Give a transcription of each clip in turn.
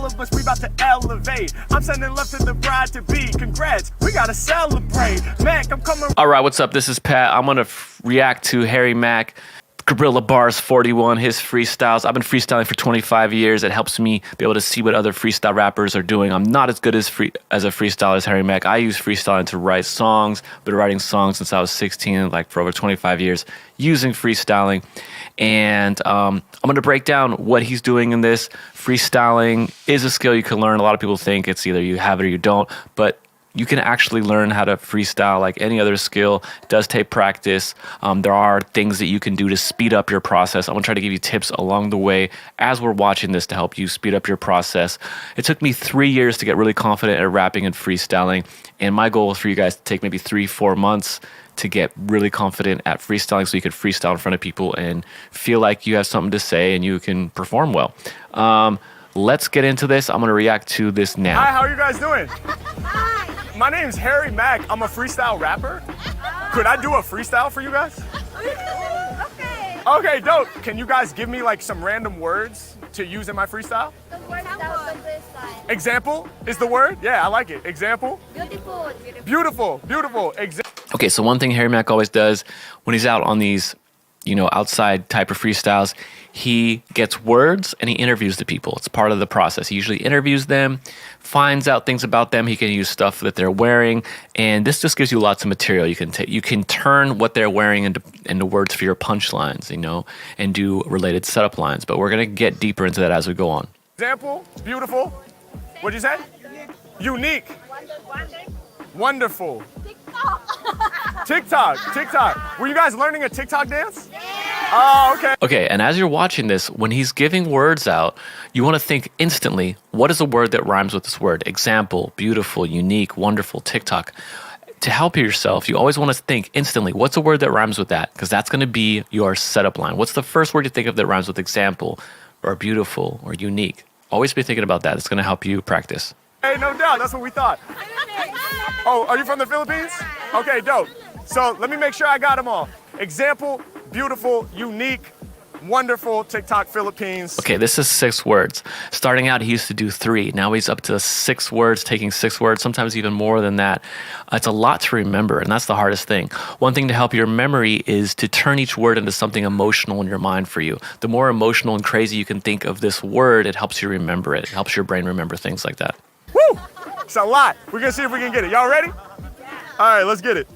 all of us, we about to elevate. I'm sending love to the bride to be. Congrats, we gotta celebrate. Mack, I'm coming. All right, what's up? This is Pat. I'm gonna react to Harry Mack, Guerrilla Bars 41, his freestyles. I've been freestyling for 25 years. It helps me be able to see what other freestyle rappers are doing. I'm not as good as a freestyler as Harry Mack. I use freestyling to write songs. Been writing songs since I was 16, like for over 25 years, using freestyling. And I'm going to break down what he's doing in this. Freestyling is a skill you can learn. A lot of people think it's either you have it or you don't, but you can actually learn how to freestyle like any other skill. It does take practice. There are things that you can do to speed up your process. I'm gonna try to give you tips along the way as we're watching this to help you speed up your process. It took me 3 years to get really confident at rapping and freestyling. And my goal is for you guys to take maybe 3-4 months to get really confident at freestyling so you can freestyle in front of people and feel like you have something to say and you can perform well. Let's get into this. I'm gonna react to this now. Hi, how are you guys doing? My name's Harry Mack. I'm a freestyle rapper. Could I do a freestyle for you guys? Okay. Okay, dope. Can you guys give me like some random words to use in my freestyle? Example is the word? Yeah, I like it. Example? Beautiful. Beautiful, beautiful. Okay, so one thing Harry Mack always does when he's out on these, outside type of freestyles, he gets words and he interviews the people. It's part of the process. He usually interviews them, finds out things about them. He can use stuff that they're wearing, and this just gives you lots of material. You can turn what they're wearing into words for your punchlines, and do related setup lines. But we're gonna get deeper into that as we go on. Example, beautiful. What'd you say? Unique. Wonderful. TikTok. Were you guys learning a TikTok dance? Oh, okay. Okay, and as you're watching this, when he's giving words out, you want to think instantly, what is a word that rhymes with this word? Example, beautiful, unique, wonderful, TikTok. To help yourself, you always want to think instantly, what's a word that rhymes with that? Because that's going to be your setup line. What's the first word you think of that rhymes with example or beautiful or unique? Always be thinking about that. It's going to help you practice. Hey, no doubt. That's what we thought. Oh, are you from the Philippines? Okay, dope. So let me make sure I got them all. Example, beautiful, unique, wonderful, TikTok, Philippines. Okay, this is 6 words. Starting out, he used to do 3. Now he's up to 6 words, taking 6 words, sometimes even more than that. It's a lot to remember, and that's the hardest thing. One thing to help your memory is to turn each word into something emotional in your mind for you. The more emotional and crazy you can think of this word, it helps you remember it. It helps your brain remember things like that. Woo! It's a lot. We're gonna see if we can get it. Y'all ready? All right, let's get it.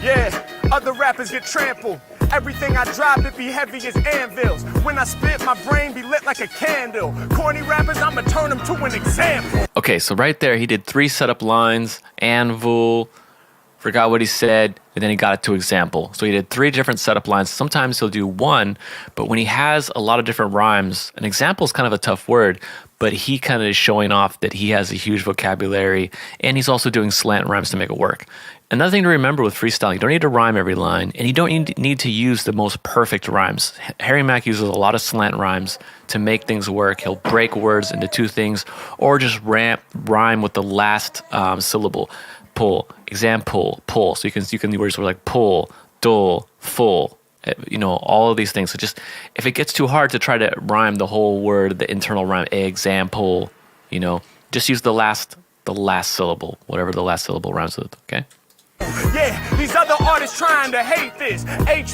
Yeah, other rappers get trampled. Everything I drop, it be heavy as anvils. When I spit, my brain be lit like a candle. Corny rappers, I'ma turn them to an example. Okay, so right there, he did 3 setup lines, anvil, forgot what he said, and then he got it to example. So he did 3 different setup lines. Sometimes he'll do 1, but when he has a lot of different rhymes, an example is kind of a tough word, but he kind of is showing off that he has a huge vocabulary, and he's also doing slant rhymes to make it work. Another thing to remember with freestyling, you don't need to rhyme every line, and you don't need to use the most perfect rhymes. Harry Mack uses a lot of slant rhymes to make things work. He'll break words into 2 things, or just rhyme with the last syllable. Pull, example, pull. So you can use words like pull, dull, full. All of these things. So just, if it gets too hard to try to rhyme the whole word, the internal rhyme, example, just use the last syllable, whatever the last syllable rhymes with, okay? Yeah, these other artists trying to hate this.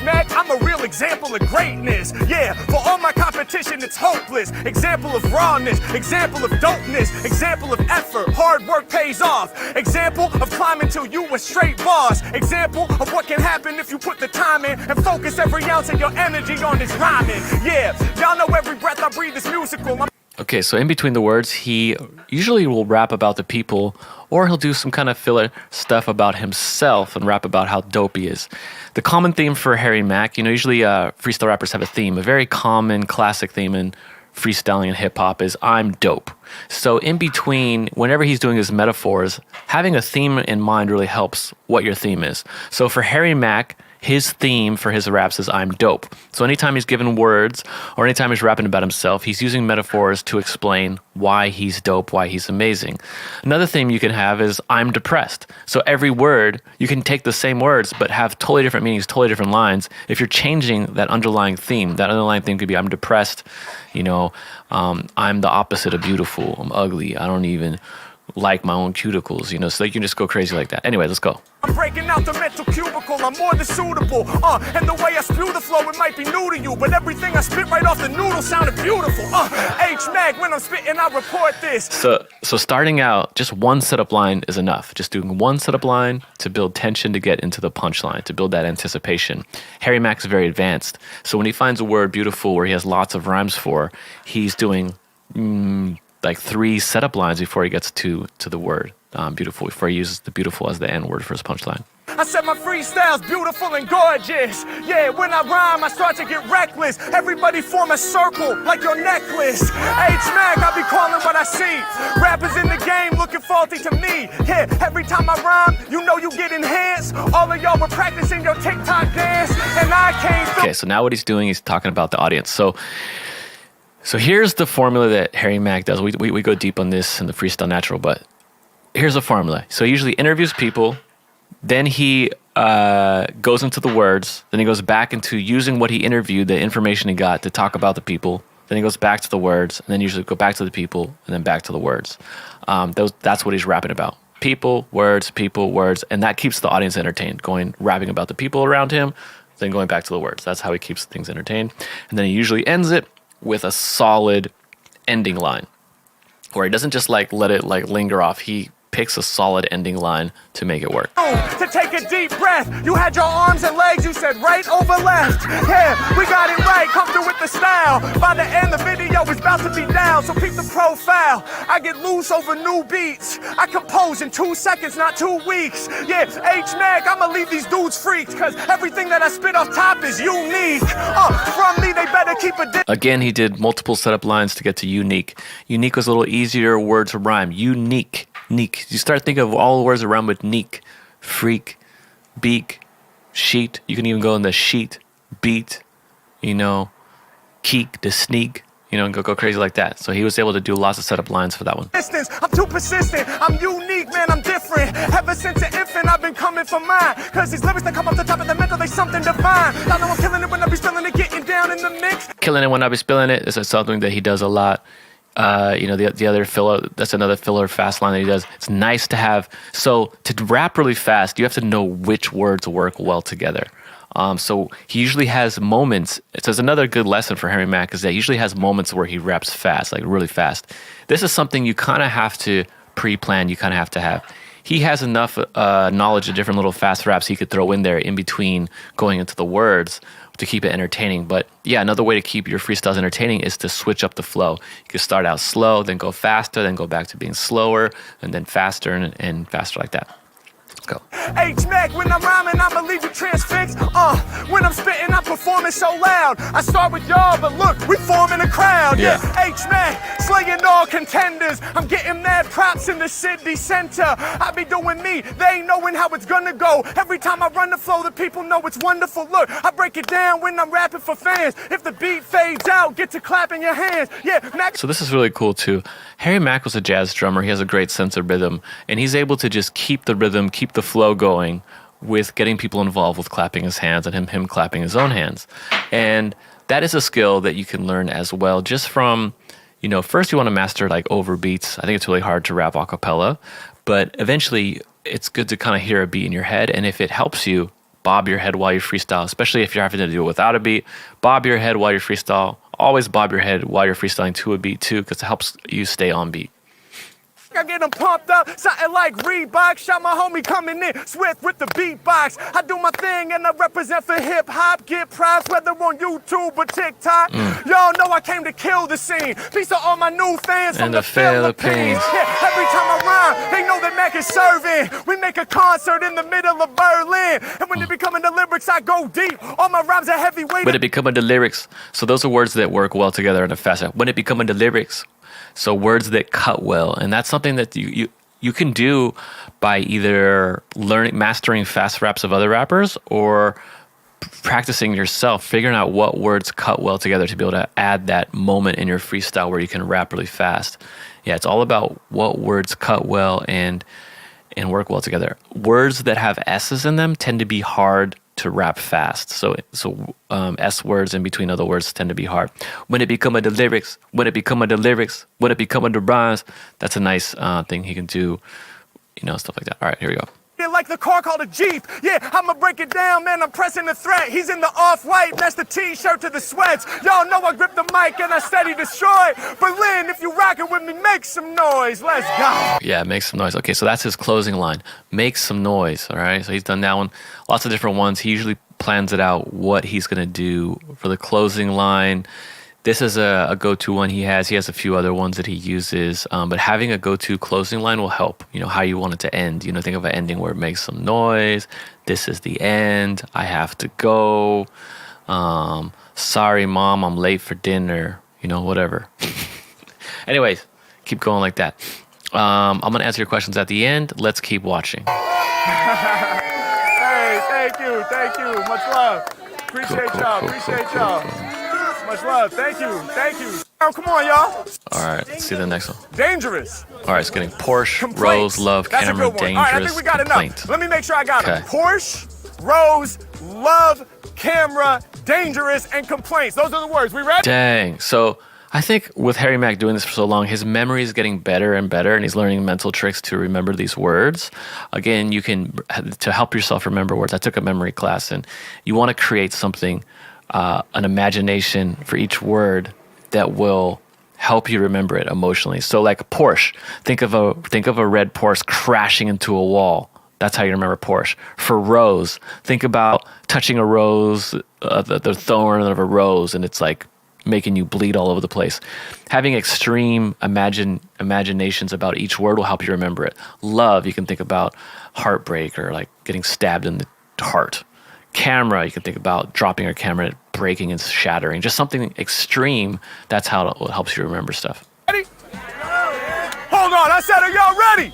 Mack, I'm a real example of greatness. Yeah, for all my competition, it's hopeless. Example of rawness, example of dopeness, example of effort, hard work pays off. Example of climbing till you a straight boss. Example of what can happen if you put the time in and focus every ounce of your energy on this rhyming. Yeah, y'all know every breath I breathe is musical. Okay, so in between the words, he usually will rap about the people, or he'll do some kind of filler stuff about himself and rap about how dope he is. The common theme for Harry Mack, usually freestyle rappers have a theme. A very common classic theme in freestyling and hip-hop is I'm dope. So in between, whenever he's doing his metaphors, having a theme in mind really helps what your theme is. So for Harry Mack, his theme for his raps is I'm dope. So anytime he's given words or anytime he's rapping about himself, he's using metaphors to explain why he's dope, why he's amazing. Another theme you can have is I'm depressed. So every word, you can take the same words but have totally different meanings, totally different lines. If you're changing that underlying theme could be I'm depressed, I'm the opposite of beautiful, I'm ugly, I don't even like my own cuticles, so you can just go crazy like that. Anyway, let's go. I'm breaking out the mental cubicle, I'm more than suitable. And the way I spew the flow, it might be new to you, but everything I spit right off the noodle sounded beautiful. H-Mack, when I'm spitting, I report this. So starting out, just one setup line is enough. Just doing one setup line to build tension to get into the punchline, to build that anticipation. Harry Mack's very advanced. So when he finds a word beautiful where he has lots of rhymes for, he's doing like 3 setup lines before he gets to the word beautiful, before he uses the beautiful as the end word for his punchline. I said my freestyle's beautiful and gorgeous. Yeah, when I rhyme, I start to get reckless. Everybody form a circle like your necklace. H-Mack, I be calling what I see. Rappers in the game looking faulty to me. Yeah, every time I rhyme, you get enhanced. All of y'all were practicing your TikTok dance, and I came through. Okay, so now what he's doing, he's talking about the audience. So here's the formula that Harry Mack does. We go deep on this in the Freestyle Natural, but here's a formula. So he usually interviews people, then he goes into the words, then he goes back into using what he interviewed, the information he got to talk about the people, then he goes back to the words, and then usually go back to the people, and then back to the words. That's what he's rapping about. People, words, and that keeps the audience entertained, rapping about the people around him, then going back to the words. That's how he keeps things entertained. And then he usually ends it with a solid ending line where he doesn't just let it linger off. He picks a solid ending line to make it work. To take a deep breath, you had your arms and legs, you said right over left. Yeah, we got it right, come through with the style. By the end, the video is about to be down, so keep the profile. I get loose over new beats. I compose in 2 seconds, not 2 weeks. Yeah, H-Mack, I'ma leave these dudes freaks, cause everything that I spit off top is unique. From me, they better keep a Again, he did multiple setup lines to get to unique. Unique was a little easier word to rhyme. Unique. Neek. You start thinking of all the words around with neek, freak, beak, sheet. You can even go in the sheet, beat, keek, the sneak, and go crazy like that. So he was able to do lots of setup lines for that one. I'm too persistent, I'm unique, man, I'm different. Ever since an infant, I've been coming for mine. Cause these lyrics that come off the top of the mental, they something divine. I know I'm killing it when I be spilling it, getting down in the mix. Killing it when I be spilling it is something that he does a lot. The other filler, that's another filler fast line that he does. It's nice to have. So to rap really fast, you have to know which words work well together. So he usually has moments. So it's another good lesson for Harry Mack is that he usually has moments where he raps fast, like really fast. This is something you kind of have to pre-plan. You kind of have to have. He has enough knowledge of different little fast raps he could throw in there in between going into the words to keep it entertaining. But yeah, another way to keep your freestyles entertaining is to switch up the flow. You can start out slow, then go faster, then go back to being slower, and then faster and faster like that. Let's go. H-Mack, when I'm rhyming, I'ma leave you transfixed. When I'm spitting, I'm performing so loud. I start with y'all, but look, we forming a crowd. Yeah. H-Mack, slaying all contenders. I'm getting mad props in the city center. I be doing me, they ain't knowing how it's gonna go. Every time I run the flow, the people know it's wonderful. Look, I break it down when I'm rapping for fans. If the beat fades out, get to clapping your hands. Yeah, Mack. So this is really cool too. Harry Mack was a jazz drummer. He has a great sense of rhythm, and he's able to just keep the rhythm, keep the flow going with getting people involved with clapping his hands and him clapping his own hands. And that is a skill that you can learn as well just from, first you want to master like over beats. I think it's really hard to rap a cappella, but eventually it's good to kind of hear a beat in your head. And if it helps you, bob your head while you freestyle, especially if you're having to do it without a beat. Bob your head while you freestyle. Always bob your head while you're freestyling to a beat too, because it helps you stay on beat. I get them pumped up, something like Reebok. Shot my homie coming in, Swift with the beatbox. I do my thing and I represent for hip hop. Get props whether on YouTube or TikTok. Y'all know I came to kill the scene. Peace to all my new fans from the Philippines. Yeah, every time I rhyme, they know that Mack is serving. We make a concert in the middle of Berlin. And when it be coming to lyrics, I go deep. All my rhymes are heavyweight. When it be coming to lyrics, so those are words that work well together in a fast. When it be coming to lyrics, so words that cut well, and that's something that you can do by either mastering fast raps of other rappers or practicing yourself, figuring out what words cut well together to be able to add that moment in your freestyle where you can rap really fast. Yeah, it's all about what words cut well and work well together. Words that have S's in them tend to be hard to rap fast. So S words in between other words tend to be hard. When it become a the lyrics, when it become a the lyrics, when it become a the rhymes, that's a nice thing he can do, stuff like that. All right, here we go. Like the car called a Jeep. Yeah, I'ma break it down, man. I'm pressing the threat. He's in the off-white, that's the t-shirt to the sweats. Y'all know I grip the mic and I steady destroy. Berlin, if you rockin' with me, make some noise. Let's go. Yeah, make some noise. Okay, so that's his closing line. Make some noise. All right, so he's done that one. Lots of different ones. He usually plans it out what he's gonna do for the closing line. This is a go-to one he has. He has a few other ones that he uses, but having a go-to closing line will help. How you want it to end. Think of an ending where it makes some noise. This is the end. I have to go. Sorry, Mom, I'm late for dinner. Whatever. Anyways, keep going like that. I'm going to answer your questions at the end. Let's keep watching. Hey, thank you. Much love. Appreciate y'all. Much love. Thank you. Oh, come on, y'all. All right, let's see the next one. Dangerous. All right, it's getting Porsche, Complaints. Rose, Love, That's Camera, a good one. Dangerous, All right, I think we got Complaint. enough. Let me make sure I got Okay. them. Porsche, Rose, Love, Camera, Dangerous, and Complaints. Those are the words. We ready? Dang. So I think with Harry Mack doing this for so long, his memory is getting better and better, and he's learning mental tricks to remember these words. Again, you can, to help yourself remember words, I took a memory class, and you want to create something, an imagination for each word that will help you remember it emotionally. So like Porsche, think of a red Porsche crashing into a wall. That's how you remember Porsche. For Rose, think about touching a rose, the thorn of a rose, and it's like making you bleed all over the place. Having extreme imaginations about each word will help you remember it. Love, you can think about heartbreak or like getting stabbed in the heart. Camera, you can think about dropping your camera, breaking and shattering. Just something extreme. That's how it helps you remember stuff. Ready? Hold on, I said, are y'all ready?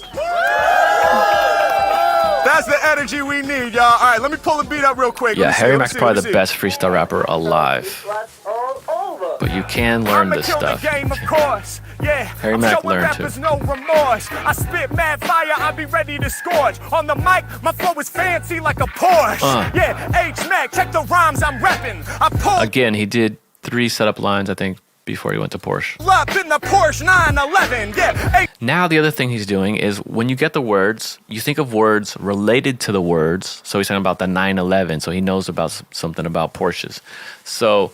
That's the energy we need, y'all. All right, let me pull the beat up real quick. Yeah, Harry Mack's probably the best freestyle rapper alive. But you can learn this stuff. Game, of course. Yeah, Harry Mack learned to. No remorse. I spit mad fire, I be ready to scorch. On the mic, my flow is fancy like a Porsche. Yeah, H Mack, check the rhymes I'm repping. I pull. Again, he did 3 setup lines, I think, before he went to Porsche. Up in the Porsche 911. Yeah. Now the other thing he's doing is when you get the words, you think of words related to the words. So he's talking about the 911, so he knows about something about Porsches. So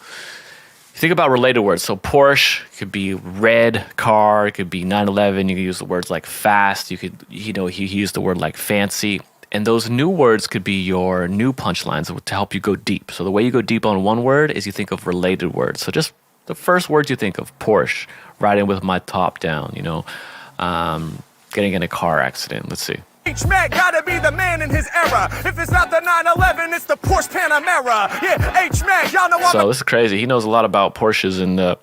think about related words. So Porsche could be red car, it could be 911. You could use the words like fast. You could, he used the word like fancy. And those new words could be your new punchlines to help you go deep. So the way you go deep on one word is you think of related words. So just the first words you think of: Porsche, riding with my top down, getting in a car accident. Let's see. H Mack gotta be the man in his era. If it's not the 911, it's the Porsche Panamera. Yeah, H Mack, y'all know I'm. So this is crazy. He knows a lot about Porsches and the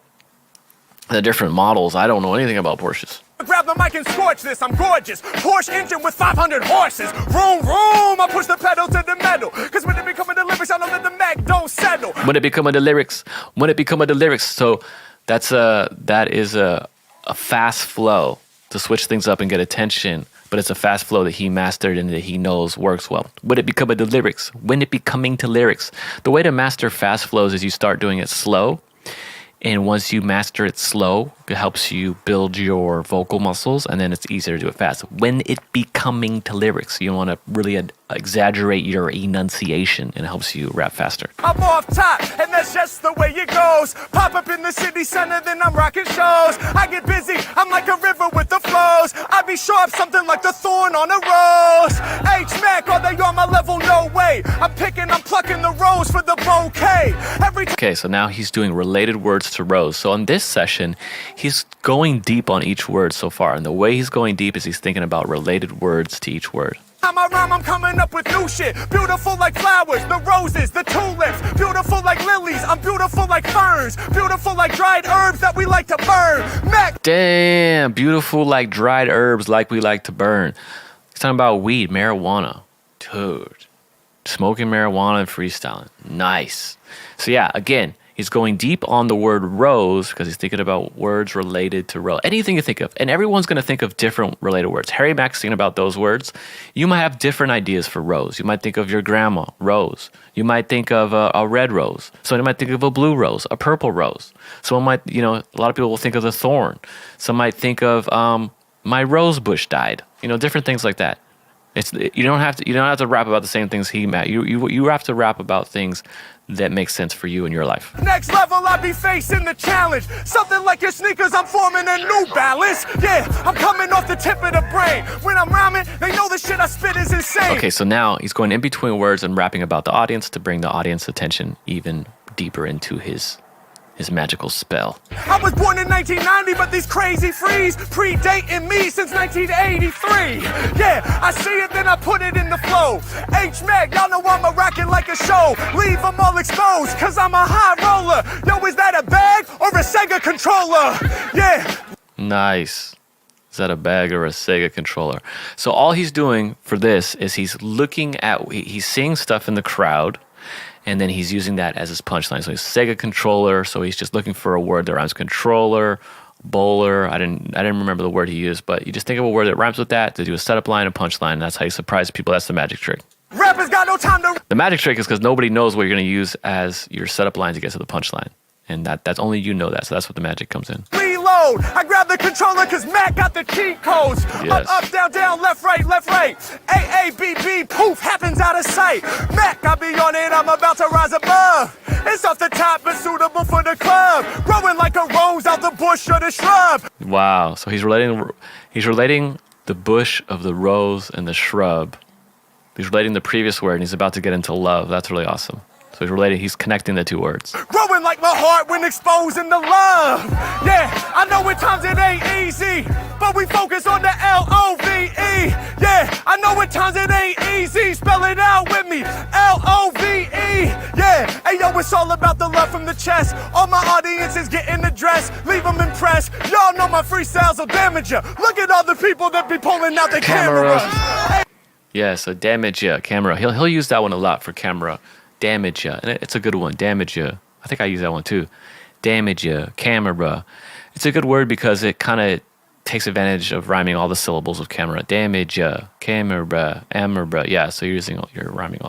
different models. I don't know anything about Porsches. Grab the mic and scorch this, I'm gorgeous. Porsche engine with 500 horses. Vroom, vroom, I push the pedal to the metal. Cause when it become a the lyrics, I know that the Mac don't settle. When it become a the lyrics. So that is a fast flow to switch things up and get attention. But it's a fast flow that he mastered and that he knows works well. When it become a the lyrics. When it becoming to lyrics. The way to master fast flows is you start doing it slow. And once you master it slow, it helps you build your vocal muscles, and then it's easier to do it fast. When it becoming to lyrics, you want to really exaggerate your enunciation, and it helps you rap faster. I'm off top, and that's just the way it goes. Pop up in the city center, then I'm rocking shows. I get busy, I'm like a river with the flows. I be sharp, something like the thorn on a rose. H Mack, are they on my level? No way. I'm plucking the rose for the bouquet. Okay, so now he's doing related words to Rose. So on this session, he's going deep on each word so far. And the way he's going deep is he's thinking about related words to each word. Time I rhyme, I'm coming up with new shit. Beautiful like flowers, the roses, the tulips. Beautiful like lilies, I'm beautiful like ferns. Beautiful like dried herbs that we like to burn. Mack. Damn, beautiful like dried herbs like we like to burn. He's talking about weed, marijuana. Dude. Smoking marijuana and freestyling. Nice. So yeah, again, he's going deep on the word rose because he's thinking about words related to rose. Anything you think of. And everyone's going to think of different related words. Harry Mack's thinking about those words. You might have different ideas for rose. You might think of your grandma, rose. You might think of a red rose. Someone might think of a blue rose, a purple rose. Someone might, a lot of people will think of the thorn. Some might think of my rose bush died. Different things like that. You don't have to rap about the same things he meant. You have to rap about things that make sense for you in your life. Next level, I be facing the challenge. Something like your sneakers, I'm forming a new balance. Yeah, I'm coming off the tip of the brain. When I'm rhyming, they know the shit I spit is insane. Okay, so now he's going in between words and rapping about the audience to bring the audience attention even deeper into his magical spell. I was born in 1990, but these crazy frees predating me since 1983. Yeah, I see it, then I put it in the flow. H-Mack, y'all know I'm a rockin' like a show. Leave them all exposed, cause I'm a high roller. Yo, is that a bag or a Sega controller? Yeah. Nice. Is that a bag or a Sega controller? So all he's doing for this is he's seeing stuff in the crowd, and then he's using that as his punchline. So he's Sega controller. So he's just looking for a word that rhymes controller, bowler. I didn't remember the word he used, but you just think of a word that rhymes with that to do a setup line and punchline. That's how you surprise people. That's the magic trick. Rappers got no time to. The magic trick is because nobody knows what you're going to use as your setup line to get to the punchline, and that's only you know that. So that's what the magic comes in. Reload. I grab the controller cause Mack got the cheat codes. Yes. Up, down, down, left, right. A, B, B, poof, happens out of sight. Mack, I be on it, I'm about to rise above. It's off the top, but suitable for the club. Growing like a rose out the bush or the shrub. Wow. So he's relating the bush of the rose and the shrub. He's relating the previous word, and he's about to get into love. That's really awesome. So he's connecting the two words. Growing like my heart when exposing the love. Yeah, I know at times it ain't easy, but we focus on the L-O-V-E. Yeah, I know at times it ain't easy. Spell it out with me, L-O-V-E. Yeah, hey yo, it's all about the love from the chest. All my audience is getting addressed. Leave them impressed. Y'all know my freestyles will damage ya. Look at all the people that be pulling out the cameras. Hey. Yeah, so damage ya, camera. He'll use that one a lot for camera. Damage ya, and it's a good one. Damage ya. I think I use that one too. Damage ya, camera. It's a good word because it kind of takes advantage of rhyming all the syllables of camera. Damage ya, camera, amera. Yeah, so you're rhyming,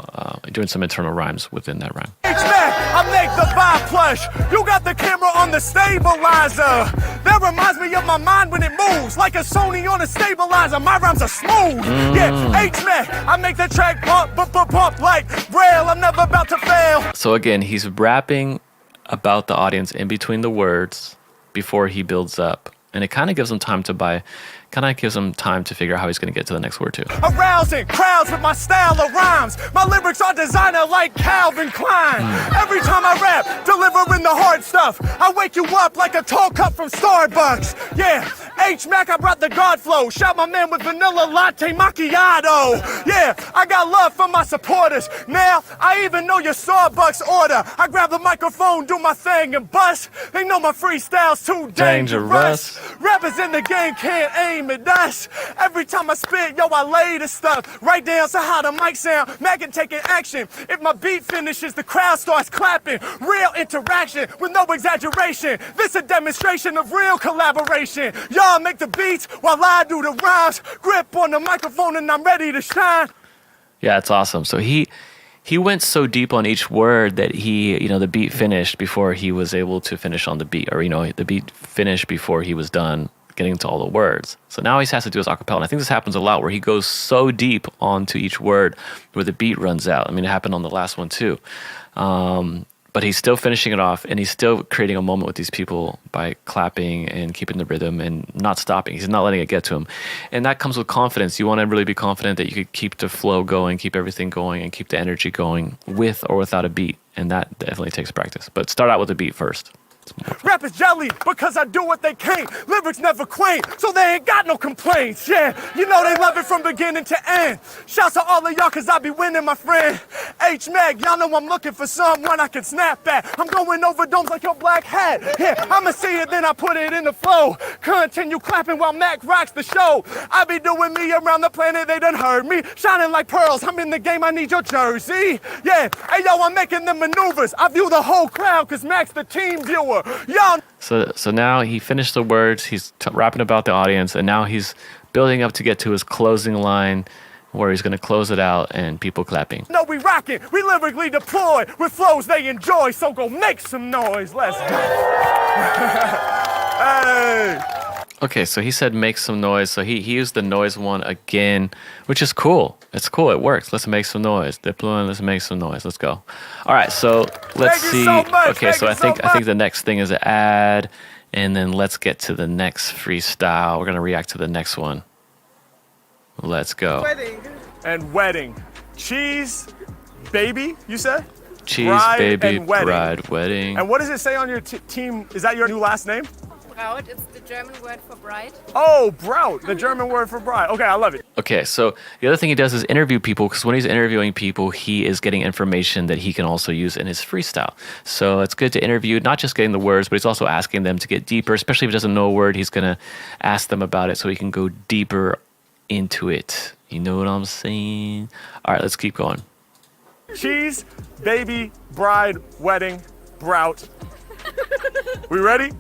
doing some internal rhymes within that rhyme. I make the vibe plush. You got the camera on the stabilizer. That reminds me of my mind when it moves, like a Sony on a stabilizer. My rhymes are smooth. Yeah, H-Mack, I make the track pump like rail. I'm never about to fail. So again, he's rapping about the audience in between the words before he builds up. And it kind of gives him time to figure out how he's going to get to the next word too. Arousing crowds with my style of rhymes. My lyrics are designer like Calvin Klein. Every time I rap, delivering the hard stuff. I wake you up like a tall cup from Starbucks. Yeah, H-Mack, I brought the God flow. Shout my man with vanilla latte macchiato. Yeah, I got love for my supporters. Now, I even know your Starbucks order. I grab the microphone, do my thing, and bust. They know my freestyle's too dangerous. Rappers in the game can't aim at us. Every time I spit, yo, I lay the stuff right down to how the mic sound. Mack can take an action. If my beat finishes, the crowd starts clapping. Real interaction with no exaggeration. This a demonstration of real collaboration. Y'all make the beats while I do the rhymes. Grip on the microphone and I'm ready to shine. Yeah, it's awesome. So he went so deep on each word that the beat finished before he was able to finish on the beat, or, the beat finished before he was done getting to all the words. So now he has to do his acapella. And I think this happens a lot where he goes so deep onto each word where the beat runs out. I mean, it happened on the last one too. But he's still finishing it off, and he's still creating a moment with these people by clapping and keeping the rhythm and not stopping. He's not letting it get to him. And that comes with confidence. You want to really be confident that you could keep the flow going, keep everything going, and keep the energy going with or without a beat. And that definitely takes practice. But start out with a beat first. Rap is jelly because I do what they can't. Lyrics never quaint, so they ain't got no complaints. Yeah, you know they love it from beginning to end. Shouts to all of y'all cause I be winning, my friend. H Mack, y'all know I'm looking for someone I can snap at. I'm going over domes like your black hat. Yeah, I'ma see it, then I put it in the flow. Continue clapping while Mack rocks the show. I be doing me around the planet, they done heard me. Shining like pearls, I'm in the game, I need your jersey. Yeah, hey yo, I'm making the maneuvers. I view the whole crowd cause Mack's the team viewer. Y'all. So now he finished the words, he's rapping about the audience, and now he's building up to get to his closing line where he's going to close it out and people clapping. No, we rockin', we lyrically deploy with flows they enjoy, so go make some noise, let's go. Hey. Okay, so he said make some noise, so he used the noise one again, which is cool. It's cool, it works. Let's make some noise. Deploying, let's make some noise. Let's go. All right, so let's see. Okay, so I think the next thing is an ad, and then let's get to the next freestyle. We're gonna react to the next one. Let's go. Wedding. And wedding. Cheese, baby, you said? Cheese, bride, baby, and wedding. bride, wedding. And what does it say on your team? Is that your new last name? Braut, it's the German word for bride. Oh, Braut, the German word for bride. Okay, I love it. Okay, so the other thing he does is interview people, because when he's interviewing people, he is getting information that he can also use in his freestyle. So it's good to interview, not just getting the words, but he's also asking them to get deeper, especially if he doesn't know a word, he's going to ask them about it so he can go deeper into it. You know what I'm saying? All right, let's keep going. Cheese, baby, bride, wedding, Braut. We ready?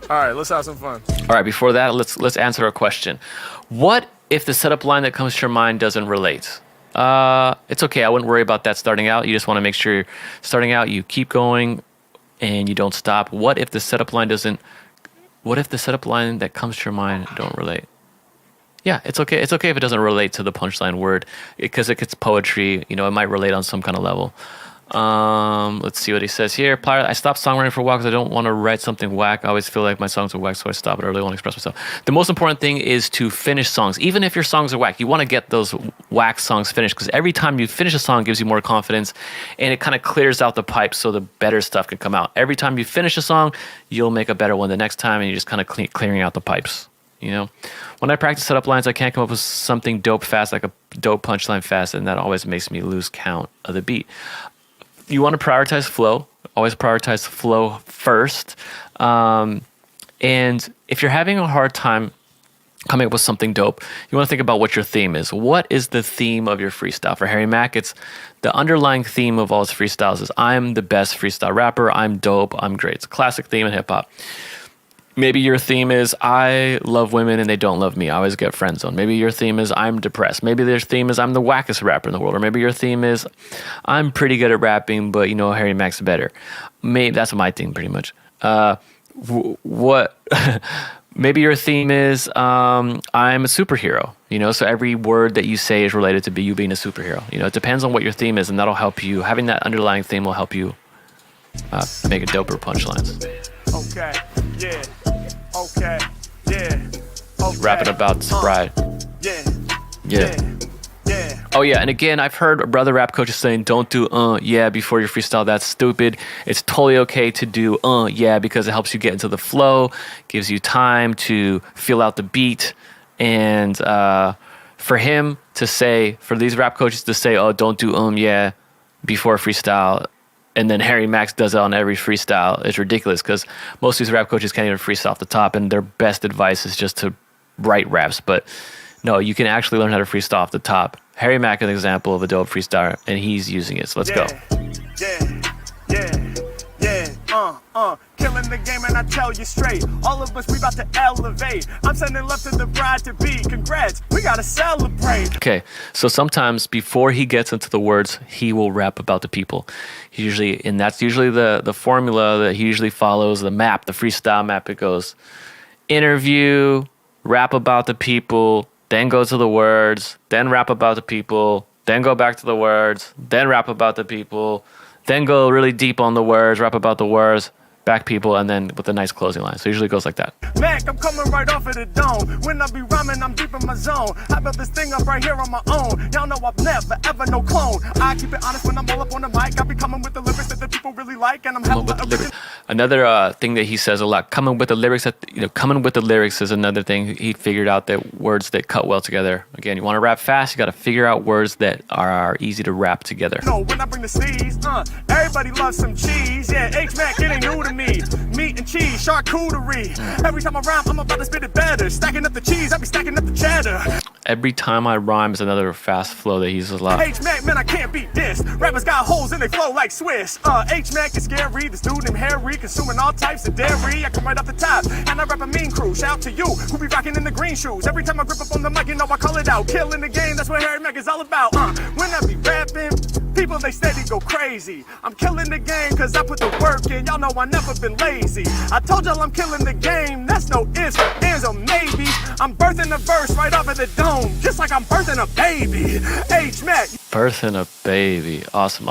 All right, let's have some fun. All right, before that, let's answer a question. What if the setup line that comes to your mind doesn't relate? It's okay. I wouldn't worry about that starting out. You just want to make sure you're starting out, you keep going and you don't stop. What if the setup line that comes to your mind don't relate? Yeah, it's okay. It's okay if it doesn't relate to the punchline word because it's poetry. You know, it might relate on some kind of level. Let's see what he says here. I stopped songwriting for a while because I don't want to write something whack. I always feel like my songs are whack, so I stop it. I really want to express myself. The most important thing is to finish songs. Even if your songs are whack, you want to get those whack songs finished because every time you finish a song, it gives you more confidence and it kind of clears out the pipes so the better stuff can come out. Every time you finish a song, you'll make a better one the next time and you're just kind of clearing out the pipes. You know, when I practice setup lines, I can't come up with something dope fast, like a dope punchline fast, and that always makes me lose count of the beat. You want to prioritize flow. Always prioritize flow first. And if you're having a hard time coming up with something dope, you want to think about what your theme is. What is the theme of your freestyle? For Harry Mack, it's the underlying theme of all his freestyles is I'm the best freestyle rapper. I'm dope. I'm great. It's a classic theme in hip hop. Maybe your theme is I love women and they don't love me. I always get friend zoned. Maybe your theme is I'm depressed. Maybe their theme is I'm the wackest rapper in the world. Or maybe your theme is I'm pretty good at rapping, but you know Harry Mack's better. Maybe that's my theme pretty much. Maybe your theme is I'm a superhero. You know, so every word that you say is related to you being a superhero. You know, it depends on what your theme is, and that'll help you. Having that underlying theme will help you make a doper punchlines. Okay, yeah. Okay, yeah. Okay. Rapping about sobriety. Yeah. Oh yeah, and again, I've heard other rap coaches saying don't do yeah before your freestyle. That's stupid. It's totally okay to do yeah because it helps you get into the flow, gives you time to feel out the beat, and for these rap coaches to say oh don't do yeah before freestyle. And then Harry Mack does it on every freestyle. It's ridiculous because most of these rap coaches can't even freestyle off the top, and their best advice is just to write raps. But no, you can actually learn how to freestyle off the top. Harry Mack is an example of a dope freestyler, and he's using it. So let's go. Killing the game and I tell you straight. All of us, we about to elevate. I'm sending love to the bride to be. Congrats, we gotta celebrate. Okay, so sometimes before he gets into the words, he will rap about the people. And that's usually the formula that he usually follows, the map, the freestyle map. It goes interview, rap about the people, then go to the words, then rap about the people, then go back to the words, then rap about the people, then go really deep on the words, rap about the words, back people, and then with a nice closing line. So usually it goes like that. Mac, I'm coming right off of the dome. When I be rhyming, I'm deep in my zone. I built this thing up right here on my own. Y'all know I've never, ever no clone. I keep it honest when I'm all up on the mic. I be coming with the lyrics that the people really like, and I'm hella original. Another thing that he says a lot, coming with the lyrics is another thing. He figured out that words that cut well together. Again, you want to rap fast, you got to figure out words that are easy to rap together. No, when I bring the C's, everybody loves some cheese. Yeah, H-Mack, it ain't new to me. Meat and cheese, charcuterie. Every time I rhyme, I'm about to spit it better. Stacking up the cheese, I be stacking up the cheddar. Every time I rhyme is another fast flow that he uses a lot. H-Mack, man, I can't beat this. Rappers got holes and they flow like Swiss. H-Mack is scary. This dude named Harry, consuming all types of dairy. I come right off the top, and I rap a mean crew. Shout out to you, who be rocking in the green shoes. Every time I grip up on the mic, you know I call it out. Killing the game, that's what Harry Mack is all about. When I be rapping, people they steady go crazy. I'm killing the game cause I put the work in. Y'all know I never been lazy. I told y'all I'm killing the game. That's no ifs, ands, or maybes. I'm birthing a verse right off of the dome, just like I'm birthing a baby. H-Mack. Birthing a baby. Awesome.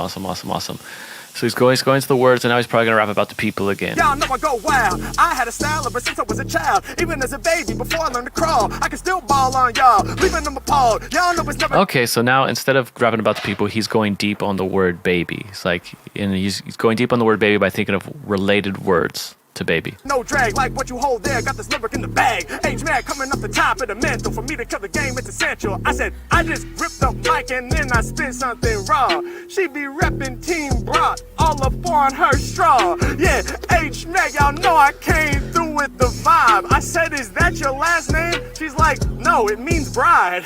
So he's going to the words, and now he's probably gonna rap about the people again. Y'all know I go wild. I had a style ever since I was a child. Even as a baby, before I learned to crawl, I can still ball on y'all, leaving them appalled. Y'all know it's never. Okay, so now instead of rapping about the people, he's going deep on the word baby. It's like, and he's going deep on the word baby by thinking of related words to baby. No drag like what you hold there. Got this lyric in the bag. H-Mack coming up the top of the mental. For me to kill the game, it's essential. I said, I just ripped the mic and then I spit something raw. She be repping Team Brock all up on her straw. Yeah, H-Mack, y'all know I came through with the vibe. I said, is that your last name? She's like, no, it means bride.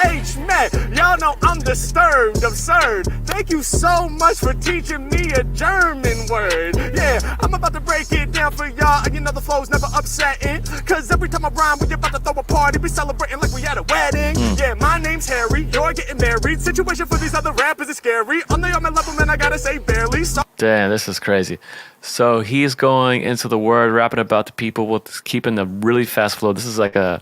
H-Mack, y'all know I'm disturbed, absurd. Thank you so much for teaching me a German word. Yeah, I'm about to break it down for y'all, and you know the flow's never upsetting. Cause every time I rhyme, we about to throw a party. We celebrating like we at a wedding. Yeah, my name's Harry, you're getting married. Situation for these other rappers is scary. On the other level, man, I gotta say barely. So Damn, this is crazy. So he's going into the word, rapping about the people with keeping the really fast flow. This is like a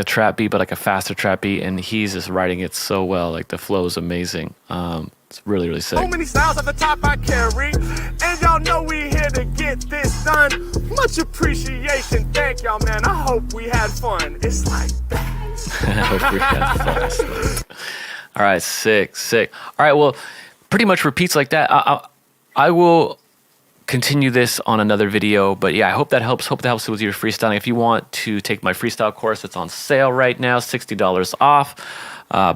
trap beat, but like a faster trap beat, and he's just writing it so well. Like the flow is amazing. It's really, really sick. so many styles at the top I carry, and y'all know we here to get this done. Much appreciation, thank y'all, man. I hope we had fun. It's like that. I hope we had fun. All right, sick. All right, well, pretty much repeats like that. I will continue this on another video, but yeah, I hope that helps. Hope that helps with your freestyling. If you want to take my freestyle course, it's on sale right now, $60 off,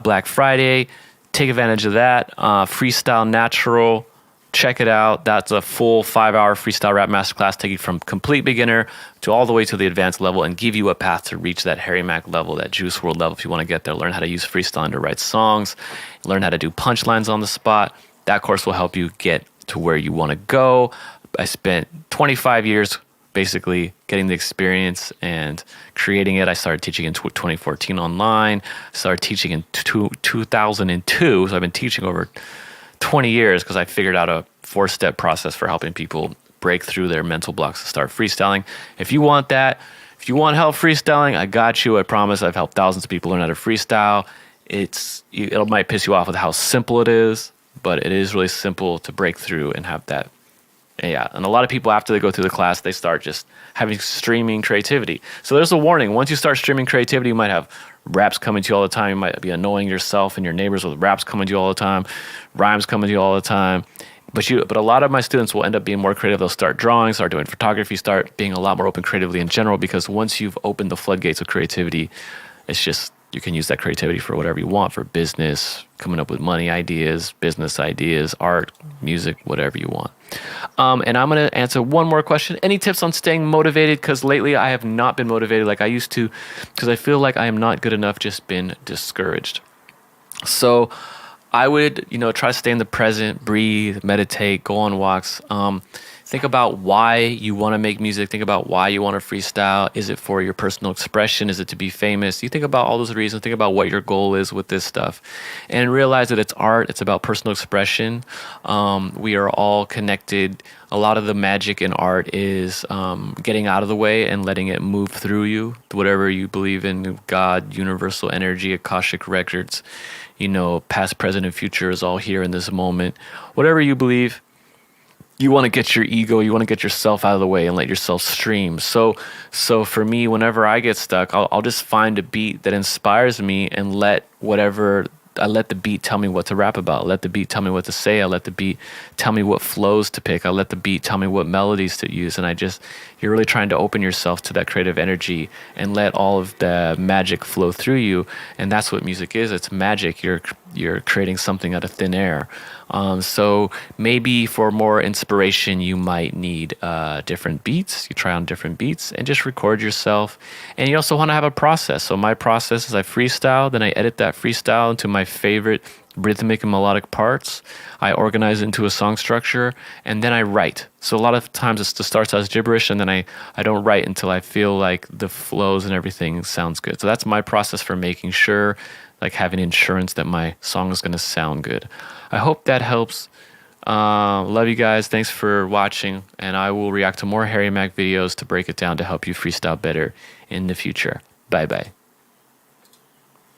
Black Friday. Take advantage of that. Freestyle Natural, check it out. That's a full 5-hour freestyle rap masterclass, take you from complete beginner to all the way to the advanced level and give you a path to reach that Harry Mack level, that Juice WRLD level if you want to get there. Learn how to use freestyling to write songs, learn how to do punchlines on the spot. That course will help you get to where you want to go. I spent 25 years basically getting the experience and creating it. I started teaching in 2014 online, started teaching in 2002. So I've been teaching over 20 years because I figured out a 4-step process for helping people break through their mental blocks to start freestyling. If you want that, if you want help freestyling, I got you. I promise. I've helped thousands of people learn how to freestyle. It might piss you off with how simple it is, but it is really simple to break through and have that. Yeah, and a lot of people, after they go through the class, they start just having streaming creativity. So there's a warning. Once you start streaming creativity, you might have raps coming to you all the time. You might be annoying yourself and your neighbors with raps coming to you all the time, rhymes coming to you all the time. But a lot of my students will end up being more creative. They'll start drawing, start doing photography, start being a lot more open creatively in general, because once you've opened the floodgates of creativity, it's just, you can use that creativity for whatever you want, for business, coming up with money ideas, business ideas, art, music, whatever you want. And I'm going to answer one more question. Any tips on staying motivated? Because lately I have not been motivated like I used to, because I feel like I am not good enough, just been discouraged. So I would, try to stay in the present, breathe, meditate, go on walks. Think about why you want to make music. Think about why you want to freestyle. Is it for your personal expression? Is it to be famous? You think about all those reasons. Think about what your goal is with this stuff. And realize that it's art. It's about personal expression. We are all connected. A lot of the magic in art is getting out of the way and letting it move through you. Whatever you believe in, God, universal energy, Akashic records, past, present, and future is all here in this moment. Whatever you believe, you want to get your ego, you want to get yourself out of the way and let yourself stream. So for me, whenever I get stuck, I'll just find a beat that inspires me and I let the beat tell me what to rap about. Let the beat tell me what to say. I let the beat tell me what flows to pick. I let the beat tell me what melodies to use. And you're really trying to open yourself to that creative energy and let all of the magic flow through you. And that's what music is. It's magic. You're creating something out of thin air. So maybe for more inspiration, you might need different beats. You try on different beats and just record yourself. And you also want to have a process. So my process is I freestyle, then I edit that freestyle into my favorite rhythmic and melodic parts. I organize it into a song structure, and then I write. So a lot of times it starts as gibberish, and then I don't write until I feel like the flows and everything sounds good. So that's my process for making sure, like having insurance that my song is going to sound good. I hope that helps. Love you guys. Thanks for watching, and I will react to more Harry Mack videos to break it down to help you freestyle better in the future. Bye-bye.